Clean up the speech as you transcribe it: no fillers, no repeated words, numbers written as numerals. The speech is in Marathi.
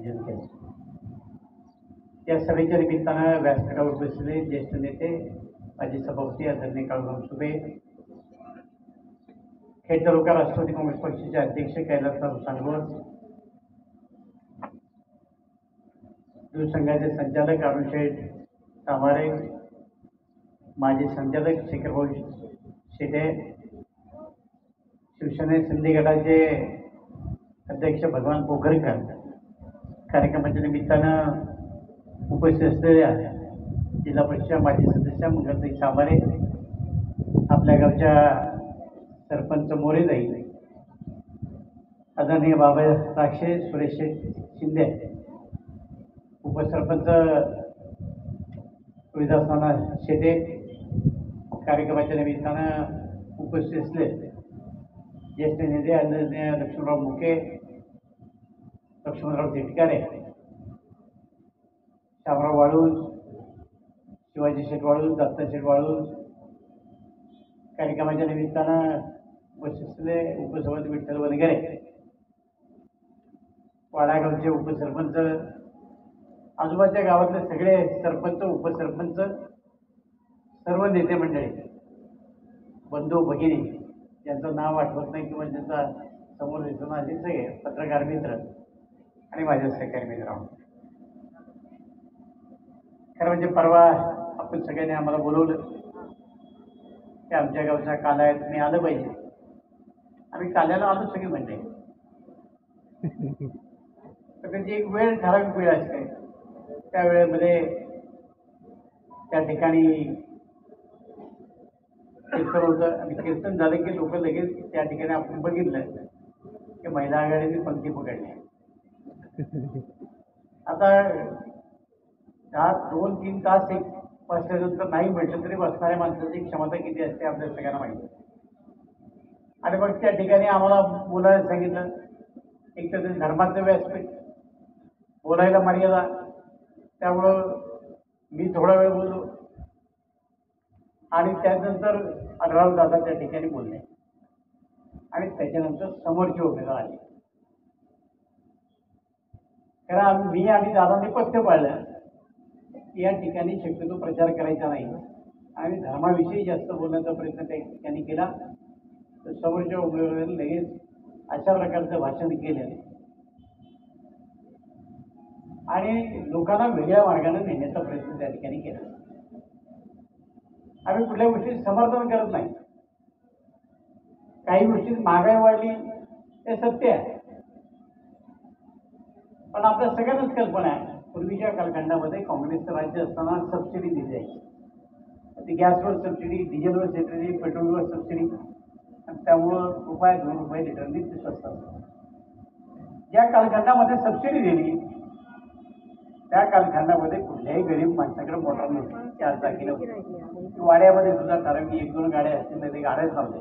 आयोजन केलं. या सभेच्या निमित्तानं व्यासपीठावर बसलेले ज्येष्ठ नेते माजी सभापती आदरणीय काळूराम सुबे, खेड तालुका राष्ट्रवादी काँग्रेस पक्षाचे अध्यक्ष कैलासराव सांगोर, दूध संघाचे संचालक अरुण शेठ तामारे, माजी संचालक शेखरभाऊ शेटे, शिवसेना सिंधी गटाचे अध्यक्ष भगवान पोखरकर, कार्यक्रमाच्या निमित्तानं उपस्थित असलेल्या जिल्हा परिषद माजी सदस्य मंगलताई सामारे, आपल्या गावच्या सरपंच मोरेताई, आदरणीय बाबा राक्षे, सुरेश शिंदे, उपसरपंच रोहिदास नाना शेटे, कार्यक्रमाच्या निमित्तानं उपस्थित असले ज्येष्ठ नेते आदरणीय लक्ष्मणराव मुके, लक्ष्मणराव तिटकारे, शामराव वाळूज, शिवाजी शेठ वाळूज, दत्ता शेठ वाळूज, कार्यक्रमाच्या निमित्तानं उपस्थित असलेले उपसभापती विठ्ठल वनगरे, वाडागावचे उपसरपंच, आजूबाजूच्या गावातले सगळे सरपंच, उपसरपंच, सर्व नेते मंडळी, बंधू भगिनी, ज्यांचं नाव आठवत नाही किंवा ज्यांचा समोर दिसून आले सगळे पत्रकार मित्र आणि माझे सहकारी मित्र. खरं म्हणजे परवा आपण सगळ्यांनी आम्हाला बोलवलं की आमच्या गावच्या काला आहे, तुम्ही आलं पाहिजे. आम्ही काल्याला आलो सगळे म्हणले. तर त्यांची एक वेळ, ठराविक वेळ असते, त्या वेळेमध्ये त्या ठिकाणी कीर्तन होतं आणि कीर्तन झालं की लोक लगेच त्या ठिकाणी आपण बघितलं की महिला आघाडीने पंक्ती पकडली. आता 2-3 तास एक बसल्यानंतर नाही म्हटलं तरी बसणाऱ्या माणसाची क्षमता किती असते आपल्या सगळ्यांना माहिती. आणि मग त्या ठिकाणी आम्हाला बोलायला सांगितलं. एक तर धर्माचं व्यासपीठ, बोलायला मर्यादा, त्यामुळं मी थोडा वेळ बोललो आणि त्यानंतर आढळराव दादा त्या ठिकाणी बोलले आणि त्याच्यानंतर समोरचे उमेदवार आले. कारण मी आणि दादांनी पथ्य पाळलं की या ठिकाणी शक्यतो प्रचार करायचा नाही आणि धर्माविषयी जास्त बोलण्याचा प्रयत्न त्या ठिकाणी केला. तर समोरच्या उमेदवारांनी लगेच अशा प्रकारचं भाषण केलं आणि लोकांना वेगळ्या मार्गाने नेण्याचा प्रयत्न त्या ठिकाणी केला. आम्ही कुठल्या गोष्टी समर्थन करत नाही. काही गोष्टीत महागाई वाढली हे सत्य आहे, पण आपल्या सगळ्यांनाच कल्पना आहे पूर्वीच्या कालखंडामध्ये काँग्रेसचं राज्य असताना सबसिडी दिली जायची. ती गॅसवर सबसिडी, डिझेलवर सबसिडी, पेट्रोलवर सबसिडी, आणि त्यामुळं ₹2 लिटरनी ते स्वस्त असतं. ज्या कालखंडामध्ये सबसिडी दिली त्या कालखंडामध्ये कुठल्याही गरीब माणसाकडे मोटर नव्हती, 4 चाकी नव्हती. वाड्यामध्ये सुद्धा ठराविक 1-2 गाड्या असतील, नाही ते गाड्याच लावल्या.